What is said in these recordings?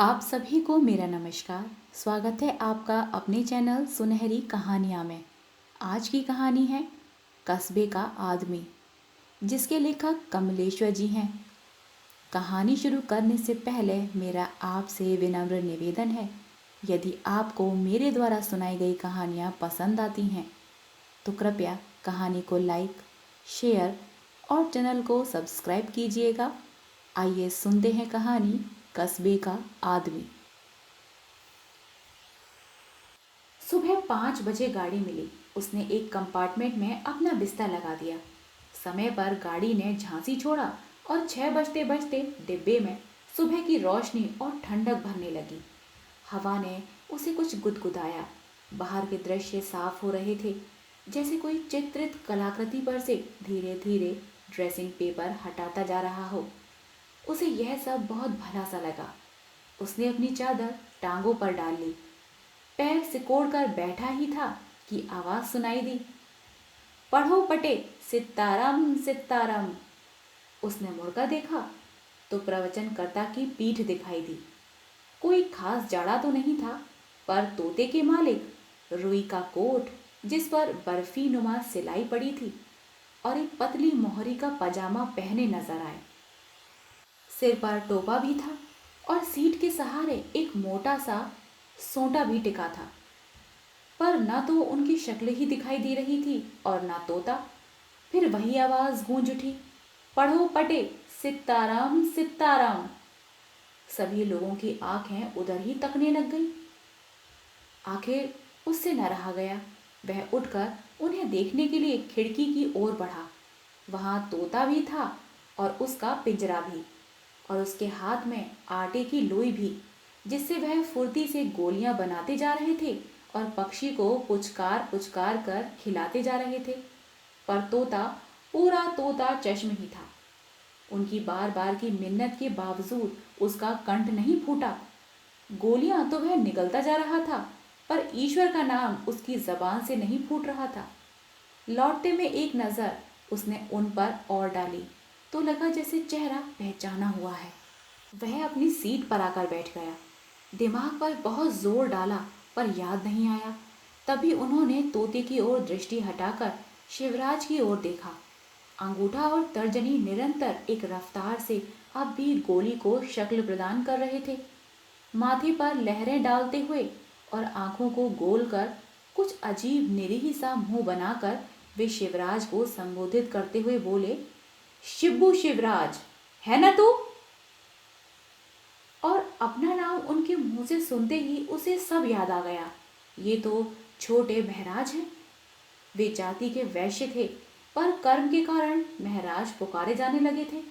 आप सभी को मेरा नमस्कार। स्वागत है आपका अपने चैनल सुनहरी कहानियाँ में। आज की कहानी है कस्बे का आदमी, जिसके लेखक कमलेश्वर जी हैं। कहानी शुरू करने से पहले मेरा आपसे विनम्र निवेदन है, यदि आपको मेरे द्वारा सुनाई गई कहानियाँ पसंद आती हैं तो कृपया कहानी को लाइक, शेयर और चैनल को सब्सक्राइब कीजिएगा। आइए सुनते हैं कहानी कस्बे का आदमी। सुबह 5 बजे गाड़ी मिली। उसने एक कंपार्टमेंट में अपना बिस्तर लगा दिया। समय पर गाड़ी ने झांसी छोड़ा और 6 बजते बजते डिब्बे में सुबह की रोशनी और ठंडक भरने लगी। हवा ने उसे कुछ गुदगुदाया। बाहर के दृश्य साफ हो रहे थे, जैसे कोई चित्रित कलाकृति पर से धीरे धीरे ड्रेसिंग पेपर हटाता जा रहा हो। उसे यह सब बहुत भला सा लगा। उसने अपनी चादर टांगों पर डाल ली। पैर सिकोड़ कर बैठा ही था कि आवाज सुनाई दी, पढ़ो पटे, सिताराम सिताराम। उसने मुड़कर देखा तो प्रवचनकर्ता की पीठ दिखाई दी। कोई खास जाड़ा तो नहीं था, पर तोते के मालिक, रुई का कोट जिस पर बर्फी नुमा सिलाई पड़ी थी और एक पतली मोहरी का पजामा पहने नजर आए। सिर पर टोपा भी था और सीट के सहारे एक मोटा सा सोंटा भी टिका था, पर न तो उनकी शक्ल ही दिखाई दे रही थी और न तोता। फिर वही आवाज गूंज उठी, पढ़ो पटे, सिताराम सिताराम। सभी लोगों की आंखें उधर ही तकने लग गई। आखिर उससे न रहा गया। वह उठकर उन्हें देखने के लिए खिड़की की ओर बढ़ा। वहां तोता भी था और उसका पिंजरा भी, और उसके हाथ में आटे की लोई भी, जिससे वह फुर्ती से गोलियां बनाते जा रहे थे और पक्षी को पुचकार पुचकार कर खिलाते जा रहे थे। पर तोता पूरा तोता चश्म ही था। उनकी बार बार की मिन्नत के बावजूद उसका कंठ नहीं फूटा। गोलियां तो वह निगलता जा रहा था, पर ईश्वर का नाम उसकी जबान से नहीं फूट रहा था। लौटते में एक नजर उसने उन पर और डाली तो लगा जैसे चेहरा पहचाना हुआ है। वह अपनी सीट पर आकर बैठ गया। दिमाग पर बहुत जोर डाला पर याद नहीं आया। तभी उन्होंने तोते की ओर दृष्टि हटाकर शिवराज की ओर देखा। अंगूठा और तर्जनी निरंतर एक रफ्तार से अब भी गोली को शक्ल प्रदान कर रहे थे। माथे पर लहरें डालते हुए और आंखों को गोल कर कुछ अजीब निरीह सा मुंह बनाकर वे शिवराज को संबोधित करते हुए बोले, शिब्बू शिवराज है ना तू? और अपना नाम उनके मुंह से सुनते ही उसे सब याद आ गया। ये तो छोटे महराज हैं। वे जाति के वैश्य थे, पर कर्म के कारण महराज पुकारे जाने लगे थे।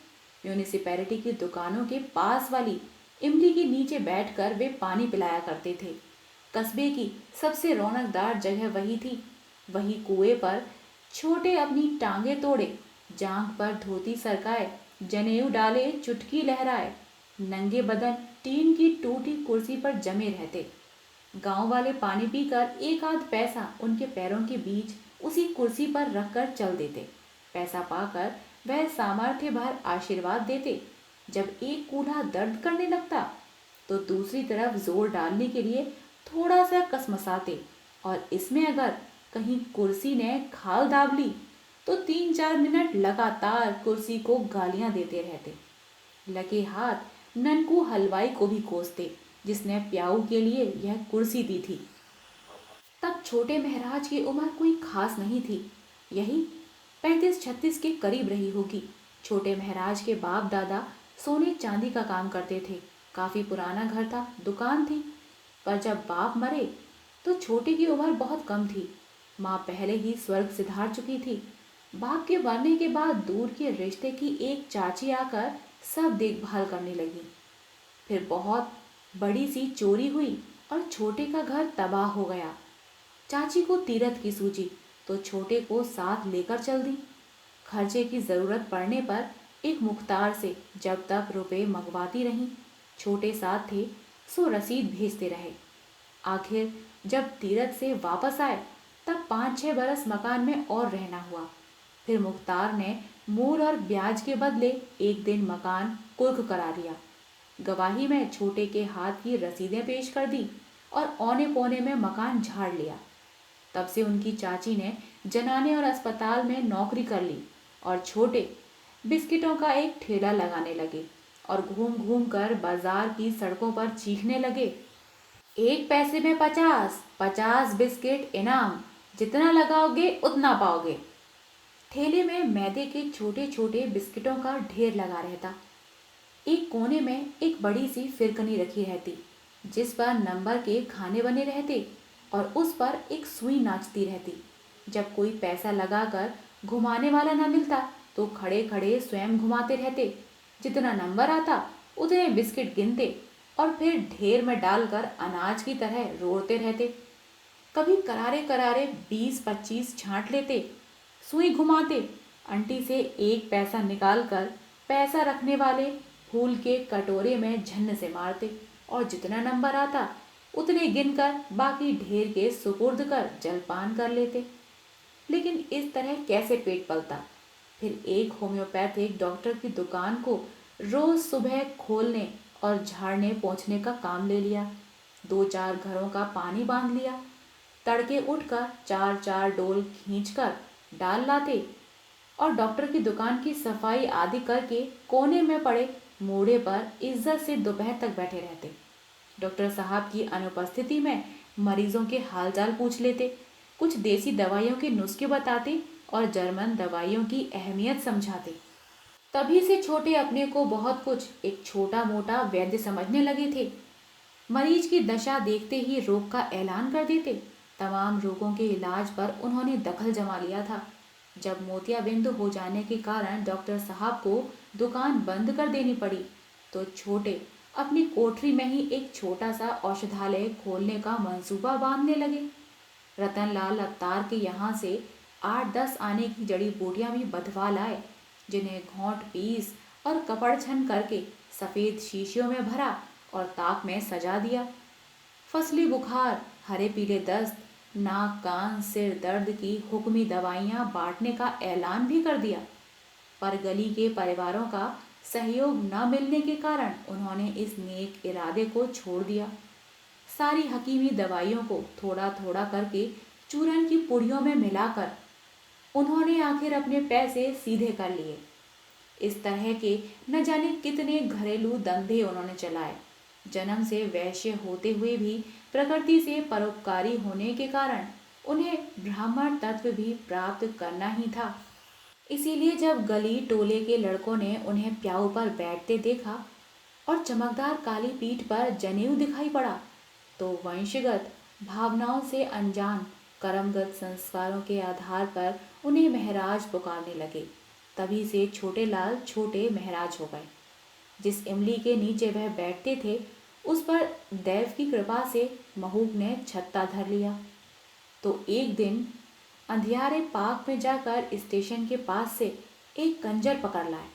म्यूनिसिपैलिटी की दुकानों के पास वाली इमली के नीचे बैठकर वे पानी पिलाया करते थे। कस्बे की सबसे रौनकदार जगह वही थी। वही कुएं पर छोटे अपनी टांगे तोड़े, जांघ पर धोती सरकाए, जनेऊ डाले, चुटकी लहराए, नंगे बदन टीन की टूटी कुर्सी पर जमे रहते। गांव वाले पानी पीकर एक आध पैसा उनके पैरों के बीच उसी कुर्सी पर रखकर चल देते। पैसा पाकर वह सामर्थ्य भर आशीर्वाद देते। जब एक कूल्हा दर्द करने लगता तो दूसरी तरफ जोर डालने के लिए थोड़ा सा कसमसाते, और इसमें अगर कहीं कुर्सी ने खाल दाब ली तो 3-4 मिनट लगातार कुर्सी को गालियां देते रहते। लगे हाथ ननकू हलवाई को भी कोसते, जिसने प्याऊ के लिए यह कुर्सी दी थी। तब छोटे महराज की उम्र कोई खास नहीं थी, यही 35-36 के करीब रही होगी। छोटे महराज के बाप दादा सोने चांदी का काम करते थे। काफी पुराना घर था, दुकान थी। पर जब बाप मरे तो छोटे की उम्र बहुत कम थी। माँ पहले ही स्वर्ग सिधार चुकी थी। बाप के मरने के बाद दूर के रिश्ते की एक चाची आकर सब देखभाल करने लगी। फिर बहुत बड़ी सी चोरी हुई और छोटे का घर तबाह हो गया। चाची को तीरथ की सूझी तो छोटे को साथ लेकर चल दी। खर्चे की जरूरत पड़ने पर एक मुख्तार से जब तक रुपए मंगवाती रहीं। छोटे साथ थे सो रसीद भेजते रहे। आखिर जब तीरथ से वापस आए तब 5-6 बरस मकान में और रहना हुआ। फिर मुख्तार ने मूल और ब्याज के बदले एक दिन मकान कुर्क करा दिया। गवाही में छोटे के हाथ की रसीदें पेश कर दी और औने पौने में मकान झाड़ लिया। तब से उनकी चाची ने जनाने और अस्पताल में नौकरी कर ली और छोटे बिस्किटों का एक ठेला लगाने लगे और घूम घूम कर बाजार की सड़कों पर चीखने लगे, 1 पैसे में 50, 50 बिस्किट इनाम, जितना लगाओगे उतना पाओगे। ठेले में मैदे के छोटे छोटे बिस्किटों का ढेर लगा रहता। एक कोने में एक बड़ी सी फिरकनी रखी रहती जिस पर नंबर के खाने बने रहते और उस पर एक सुई नाचती रहती। जब कोई पैसा लगाकर घुमाने वाला न मिलता तो खड़े खड़े स्वयं घुमाते रहते। जितना नंबर आता उतने बिस्किट गिनते और फिर ढेर में डालकर अनाज की तरह रोड़ते रहते। कभी करारे करारे 20-25 छांट लेते, सुई घुमाते, अंटी से 1 पैसा निकालकर पैसा रखने वाले फूल के कटोरे में झन्न से मारते और जितना नंबर आता उतने गिनकर बाकी ढेर के सुपुर्द कर जलपान कर लेते। लेकिन इस तरह कैसे पेट पलता। फिर एक होम्योपैथिक डॉक्टर की दुकान को रोज सुबह खोलने और झाड़ने पोंछने का काम ले लिया। 2-4 घरों का पानी बांध लिया। तड़के उठकर 4-4 डोल खींचकर डाल लाते और डॉक्टर की दुकान की सफाई आदि करके कोने में पड़े मूढ़े पर इज्जत से दोपहर तक बैठे रहते। डॉक्टर साहब की अनुपस्थिति में मरीजों के हालचाल पूछ लेते, कुछ देसी दवाइयों के नुस्खे बताते और जर्मन दवाइयों की अहमियत समझाते। तभी से छोटे अपने को बहुत कुछ एक छोटा मोटा वैद्य समझने लगे थे। मरीज की दशा देखते ही रोग का ऐलान कर देते। तमाम रोगों के इलाज पर उन्होंने दखल जमा लिया था। जब मोतियाबिंद हो जाने के कारण डॉक्टर साहब को दुकान बंद कर देनी पड़ी तो छोटे अपनी कोठरी में ही एक छोटा सा औषधालय खोलने का मंसूबा बांधने लगे। रतनलाल अवतार के यहाँ से 8-10 आने की जड़ी बूटियां भी बधवा लाए, जिन्हें घोंट पीस और कपड़ छन करके सफ़ेद शीशियों में भरा और ताक में सजा दिया। फसली बुखार, हरे पीले दस्त, नाक कान सिर दर्द की हुक्मी दवाइयाँ बांटने का ऐलान भी कर दिया। पर गली के परिवारों का सहयोग न मिलने के कारण उन्होंने इस नेक इरादे को छोड़ दिया। सारी हकीमी दवाइयों को थोड़ा थोड़ा करके चूरन की पुड़ियों में मिलाकर उन्होंने आखिर अपने पैसे सीधे कर लिए। इस तरह के न जाने कितने घरेलू धंधे उन्होंने चलाए। जन्म से वैश्य होते हुए भी प्रकृति से परोपकारी होने के कारण उन्हें ब्राह्मण तत्व भी प्राप्त करना ही था। इसीलिए जब गली टोले के लड़कों ने उन्हें प्याऊ पर बैठते देखा और चमकदार काली पीठ पर जनेऊ दिखाई पड़ा तो वंशगत भावनाओं से अनजान कर्मगत संस्कारों के आधार पर उन्हें महाराज पुकारने लगे। तभी से छोटे लाल छोटे महाराज हो गए। जिस इमली के नीचे वह बैठते थे उस पर दैव की कृपा से महूक ने छत्ता धर लिया। तो एक दिन अंधियारे पाक में जाकर स्टेशन के पास से एक कंजर पकड़ लाए।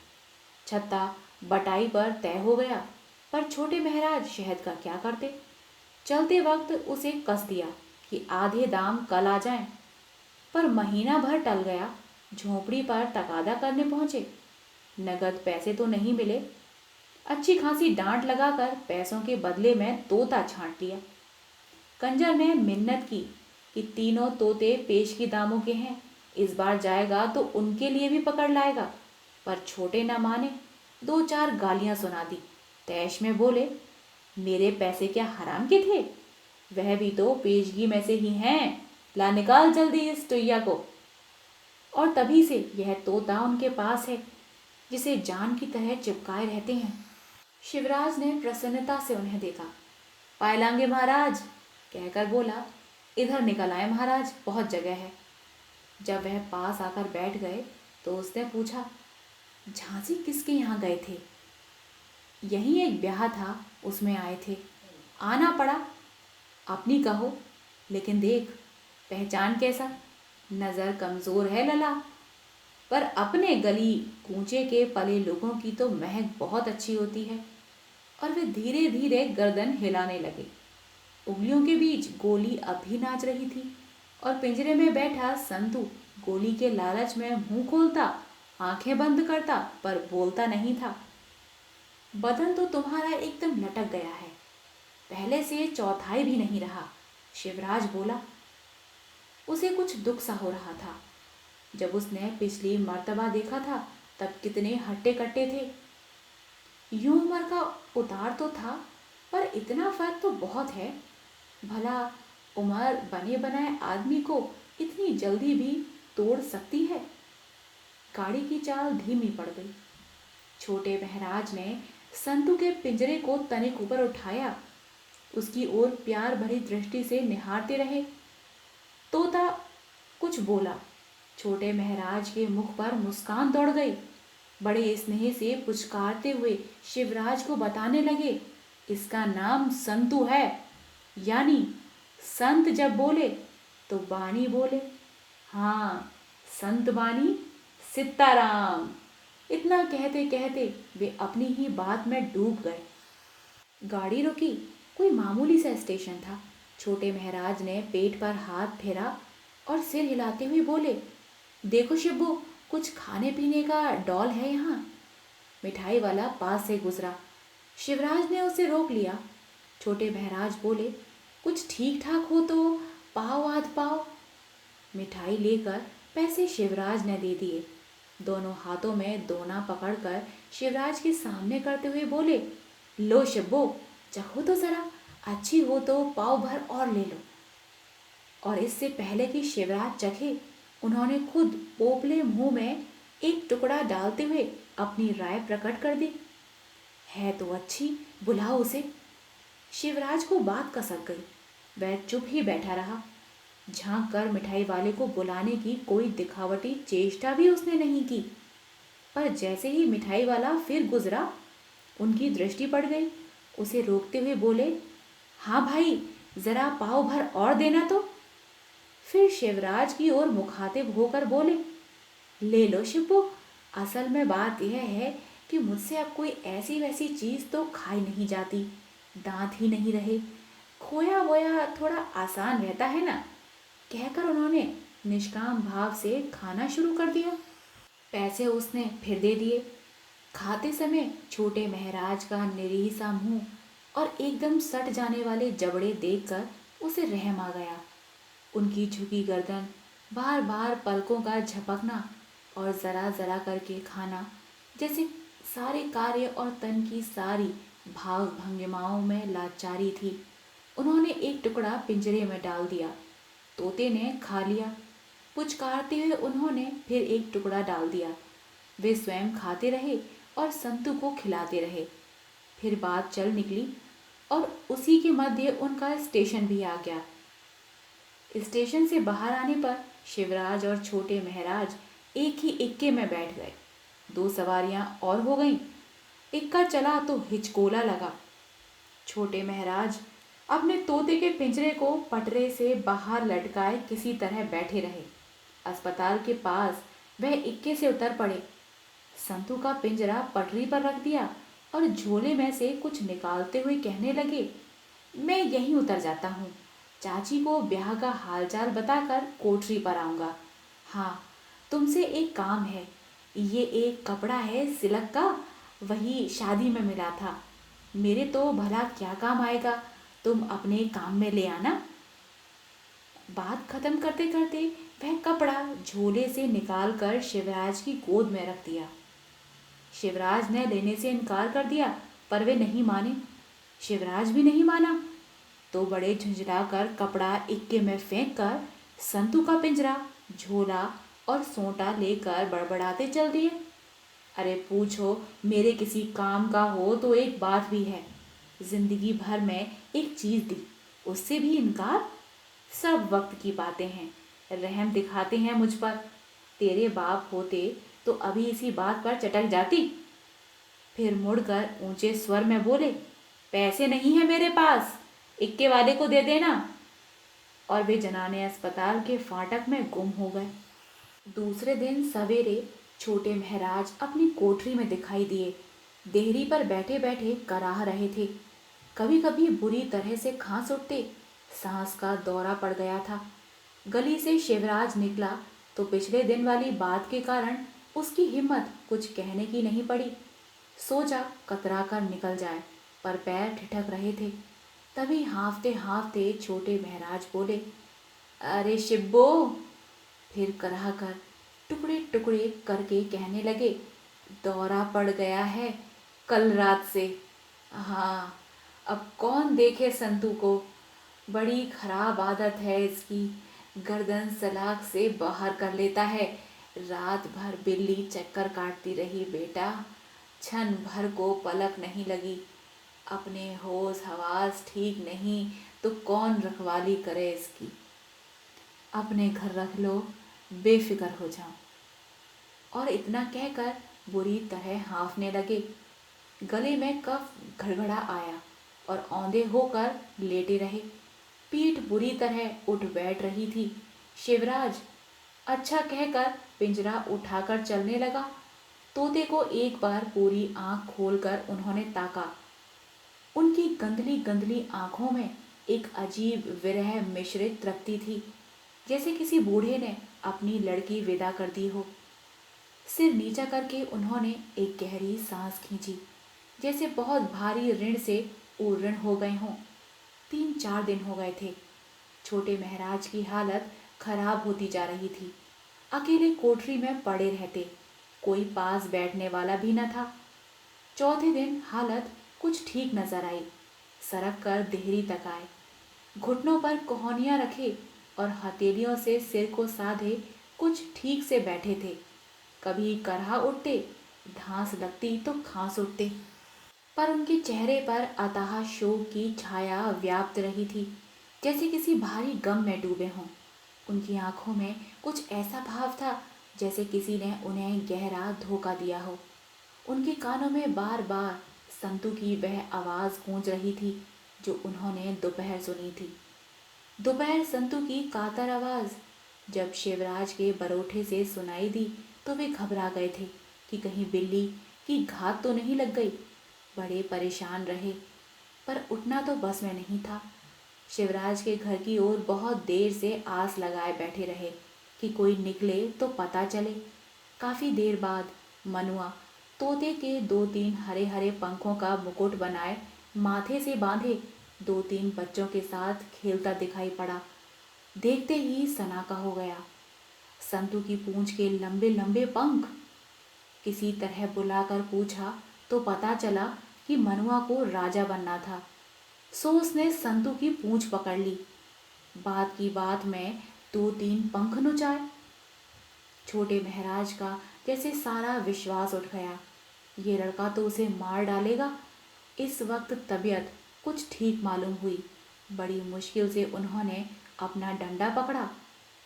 छत्ता बटाई पर तय हो गया, पर छोटे महाराज शहद का क्या करते। चलते वक्त उसे कस दिया कि आधे दाम कल आ जाएं, पर महीना भर टल गया। झोंपड़ी पर तकादा करने पहुंचे। नगद पैसे तो नहीं मिले। अच्छी खासी डांट लगाकर पैसों के बदले में तोता छांट लिया। कंजर ने मिन्नत की कि तीनों तोते पेशगी दामों के हैं, इस बार जाएगा तो उनके लिए भी पकड़ लाएगा। पर छोटे न माने, 2-4 गालियां सुना दी। तैश में बोले, मेरे पैसे क्या हराम के थे? वह भी तो पेशगी में से ही हैं। ला निकाल जल्दी इस टुइया को। और तभी से यह तोता उनके पास है जिसे जान की तरह चिपकाए रहते हैं। शिवराज ने प्रसन्नता से उन्हें देखा। पाए लांगे महाराज, कहकर बोला, इधर निकल आए महाराज, बहुत जगह है। जब वह पास आकर बैठ गए तो उसने पूछा, झांसी किसके यहाँ गए थे? यहीं एक ब्याह था, उसमें आए थे, आना पड़ा। अपनी कहो, लेकिन देख पहचान कैसा, नज़र कमज़ोर है लला, पर अपने गली कूचे के पले लोगों की तो महक बहुत अच्छी होती है। और वे धीरे धीरे गर्दन हिलाने लगे। उंगलियों के बीच गोली अब भी नाच रही थी और पिंजरे में बैठा संतू गोली के लालच में मुंह खोलता, आंखें बंद करता, पर बोलता नहीं था। बदन तो तुम्हारा एकदम लटक गया है, पहले से चौथाई भी नहीं रहा, शिवराज बोला। उसे कुछ दुख सा हो रहा था। जब उसने पिछली मर्तबा देखा था तब कितने हट्टे कट्टे थे। यूं उम्र का उतार तो था, पर इतना फर्क तो बहुत है। भला उम्र बने बनाए आदमी को इतनी जल्दी भी तोड़ सकती है। गाड़ी की चाल धीमी पड़ गई। छोटे महराज ने संतू के पिंजरे को तनिक ऊपर उठाया, उसकी ओर प्यार भरी दृष्टि से निहारते रहे। तोता कुछ बोला। छोटे महराज के मुख पर मुस्कान दौड़ गई। बड़े स्नेह से पुचकारते हुए शिवराज को बताने लगे, इसका नाम संतू है। यानी संत जब बोले तो बानी बोले। हाँ, संत बानी सीताराम। इतना कहते कहते वे अपनी ही बात में डूब गए। गाड़ी रुकी। कोई मामूली सा स्टेशन था। छोटे महराज ने पेट पर हाथ फेरा और सिर हिलाते हुए बोले, देखो शिब्बू, कुछ खाने पीने का डॉल है यहाँ। मिठाई वाला पास से गुजरा। शिवराज ने उसे रोक लिया। छोटे महराज बोले, कुछ ठीक ठाक हो तो पाव आध पाव। मिठाई लेकर पैसे शिवराज ने दे दिए। दोनों हाथों में दोना पकड़कर शिवराज के सामने करते हुए बोले, लो शिब्बो, चखो तो जरा, अच्छी हो तो पाव भर और ले लो। और इससे पहले कि शिवराज चखे, उन्होंने खुद पोपले मुंह में एक टुकड़ा डालते हुए अपनी राय प्रकट कर दी। है तो अच्छी, बुलाओ उसे। शिवराज को बात कसक गई। वह चुप ही बैठा रहा। झांक कर मिठाई वाले को बुलाने की कोई दिखावटी चेष्टा भी उसने नहीं की। पर जैसे ही मिठाई वाला फिर गुजरा, उनकी दृष्टि पड़ गई। उसे रोकते हुए बोले, हाँ भाई, जरा पाव भर और देना तो। फिर शिवराज की ओर मुखातिब होकर बोले, ले लो शिब्बू, असल में बात यह है कि मुझसे अब कोई ऐसी वैसी चीज़ तो खाई नहीं जाती, दांत ही नहीं रहे, खोया वोया थोड़ा आसान रहता है ना। कहकर उन्होंने निष्काम भाव से खाना शुरू कर दिया। पैसे उसने फिर दे दिए। खाते समय छोटे महराज का निरीह सा मुंह और एकदम सट जाने वाले जबड़े देखकर उसे रहम आ गया। उनकी झुकी गर्दन, बार बार पलकों का झपकना और जरा जरा करके खाना, जैसे सारे कार्य और तन की सारी भाव भंगिमाओं में लाचारी थी। उन्होंने एक टुकड़ा पिंजरे में डाल दिया। तोते ने खा लिया। पुचकारते हुए उन्होंने फिर एक टुकड़ा डाल दिया। वे स्वयं खाते रहे और संतू को खिलाते रहे। फिर बात चल निकली और उसी के मध्य उनका स्टेशन भी आ गया। स्टेशन से बाहर आने पर शिवराज और छोटे महराज एक ही इक्के में बैठ गए। दो सवारियां और हो गईं। इक्का चला तो हिचकोला लगा। छोटे महराज अपने तोते के पिंजरे को पटरे से बाहर लटकाए किसी तरह बैठे रहे। अस्पताल के पास वह इक्के से उतर पड़े। संतू का पिंजरा पटरी पर रख दिया और झोले में से कुछ निकालते हुए कहने लगे, मैं यहीं उतर जाता हूँ। चाची को ब्याह का हालचाल बताकर कोठरी पर आऊँगा। हाँ, तुमसे एक काम है। ये एक कपड़ा है सिलक का, वही शादी में मिला था। मेरे तो भला क्या काम आएगा, तुम अपने काम में ले आना। बात खत्म करते करते वह कपड़ा झोले से निकालकर शिवराज की गोद में रख दिया। शिवराज ने लेने से इनकार कर दिया, पर वे नहीं माने। शिवराज भी नहीं माना तो बड़े झुंझलाकर कपड़ा इक्के में फेंक कर संतू का पिंजरा, झोला और सोंटा लेकर बड़बड़ाते चल दिए। अरे पूछो, मेरे किसी काम का हो तो एक बात भी है। जिंदगी भर में एक चीज दी, उससे भी इनकार। सब वक्त की बातें हैं। रहम दिखाते हैं मुझ पर। तेरे बाप होते तो अभी इसी बात पर चटक जाती। फिर मुड़कर ऊंचे स्वर में बोले, पैसे नहीं है मेरे पास, इक्के वाले को दे देना। और वे जनाने अस्पताल के फाटक में गुम हो गए। दूसरे दिन सवेरे छोटे महराज अपनी कोठरी में दिखाई दिए। देहरी पर बैठे बैठे कराह रहे थे। कभी कभी बुरी तरह से खांस उठते। सांस का दौरा पड़ गया था। गली से शिवराज निकला तो पिछले दिन वाली बात के कारण उसकी हिम्मत कुछ कहने की नहीं पड़ी। सोचा कतरा कर निकल जाए, पर पैर ठिठक रहे थे। तभी हाँफते हाँफते छोटे महराज बोले, अरे शिब्बो। फिर कराह कर टुकड़े टुकड़े करके कहने लगे, दौरा पड़ गया है कल रात से। हाँ, अब कौन देखे संतू को। बड़ी खराब आदत है इसकी, गर्दन सलाख से बाहर कर लेता है। रात भर बिल्ली चक्कर काटती रही बेटा, क्षण भर को पलक नहीं लगी। अपने होश हवास ठीक नहीं तो कौन रखवाली करे इसकी। अपने घर रख लो, बेफिक्र हो जाओ। और इतना कहकर बुरी तरह हाँफने लगे। गले में कफ घड़घड़ा आया और औंधे होकर लेटे रहे। पीठ बुरी तरह उठ बैठ रही थी। शिवराज, अच्छा कहकर पिंजरा उठाकर चलने लगा। तोते को एक बार पूरी आंख खोलकर उन्होंने ताका। उनकी गंदली गंदली आंखों में एक अजीब विरह मिश्रित तृप्ति थी, जैसे किसी बूढ़े ने अपनी लड़की विदा कर दी हो। सिर नीचा करके उन्होंने एक गहरी सांस खींची, जैसे बहुत भारी ऋण से उऋण हो गए हों। 3-4 दिन हो गए थे। छोटे महराज की हालत खराब होती जा रही थी। अकेले कोठरी में पड़े रहते, कोई पास बैठने वाला भी न था। चौथे दिन हालत कुछ ठीक नजर आई। सरक कर देहरी तक आए, घुटनों पर कोहनियां रखे और हथेलियों से सिर को साधे कुछ ठीक से बैठे थे। कभी करहा उठते, धांस लगती तो खांस उठते, पर उनके चेहरे पर अथाह शोक की छाया व्याप्त रही थी, जैसे किसी भारी गम में डूबे हों। उनकी आंखों में कुछ ऐसा भाव था जैसे किसी ने उन्हें गहरा धोखा दिया हो। उनके कानों में बार बार संतू की वह आवाज़ गूंज रही थी जो उन्होंने दोपहर सुनी थी। दोपहर संतू की कातर आवाज़ जब शिवराज के बरोठे से सुनाई दी तो वे घबरा गए थे कि कहीं बिल्ली की घात तो नहीं लग गई। बड़े परेशान रहे, पर उठना तो बस में नहीं था। शिवराज के घर की ओर बहुत देर से आस लगाए बैठे रहे कि कोई निकले तो पता चले। काफ़ी देर बाद मनुआ तोते के 2-3 हरे हरे पंखों का मुकुट बनाए माथे से बांधे 2-3 बच्चों के साथ खेलता दिखाई पड़ा। देखते ही सनाका हो गया। संतू की पूंछ के लंबे लंबे पंख। किसी तरह बुलाकर पूछा तो पता चला कि मनुआ को राजा बनना था। सो उसने संतू की पूंछ पकड़ ली। बात की बात में 2-3 पंख नुचाए। छोटे महराज का जैसे सारा विश्वास उठ गया। ये लड़का तो उसे मार डालेगा। इस वक्त तबीयत कुछ ठीक मालूम हुई। बड़ी मुश्किल से उन्होंने अपना डंडा पकड़ा।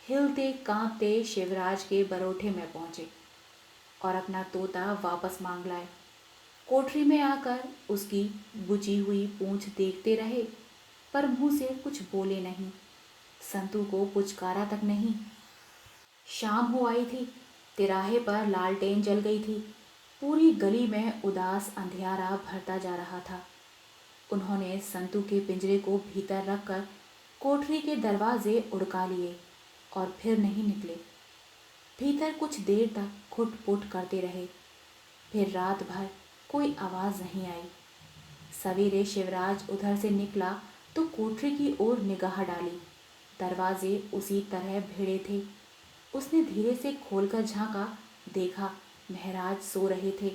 हिलते कांपते शिवराज के बरोठे में पहुंचे और अपना तोता वापस मांग लाए। कोठरी में आकर उसकी बुझी हुई पूंछ देखते रहे, पर मुंह से कुछ बोले नहीं। संतू को पुचकारा तक नहीं। शाम हो आई थी। तिराहे पर लालटेन जल गई थी। पूरी गली में उदास अंधियारा भरता जा रहा था। उन्होंने संतू के पिंजरे को भीतर रखकर कोठरी के दरवाजे उड़का लिए और फिर नहीं निकले। भीतर कुछ देर तक खुट-पुट करते रहे। फिर रात भर कोई आवाज़ नहीं आई। सवेरे शिवराज उधर से निकला तो कोठरी की ओर निगाह डाली। दरवाजे उसी तरह भिड़े थे। उसने धीरे से खोलकर झांका, देखा महराज सो रहे थे।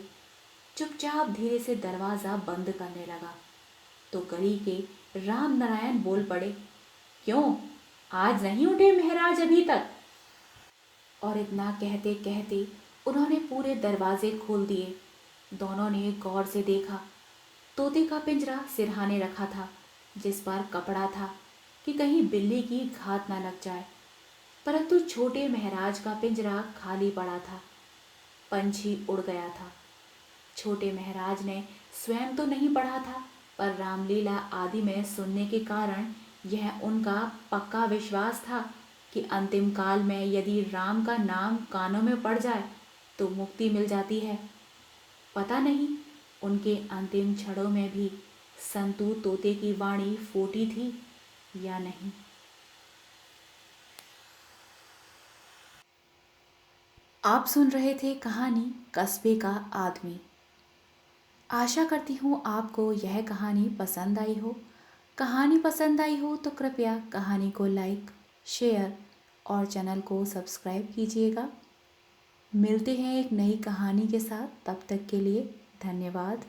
चुपचाप धीरे से दरवाज़ा बंद करने लगा तो गली के राम नारायण बोल पड़े, क्यों, आज नहीं उठे महराज अभी तक? और इतना कहते कहते उन्होंने पूरे दरवाजे खोल दिए। दोनों ने गौर से देखा। तोते का पिंजरा सिरहाने रखा था, जिस पर कपड़ा था कि कहीं बिल्ली की घात न लग जाए, परंतु छोटे महराज का पिंजरा खाली पड़ा था। पंछी उड़ गया था। छोटे महराज ने स्वयं तो नहीं पढ़ा था, पर रामलीला आदि में सुनने के कारण यह उनका पक्का विश्वास था कि अंतिम काल में यदि राम का नाम कानों में पड़ जाए तो मुक्ति मिल जाती है। पता नहीं उनके अंतिम क्षणों में भी संतू तोते की वाणी फूटी थी या नहीं। आप सुन रहे थे कहानी कस्बे का आदमी। आशा करती हूँ आपको यह कहानी पसंद आई हो। कहानी पसंद आई हो तो कृपया कहानी को लाइक, शेयर और चैनल को सब्सक्राइब कीजिएगा। मिलते हैं एक नई कहानी के साथ, तब तक के लिए धन्यवाद।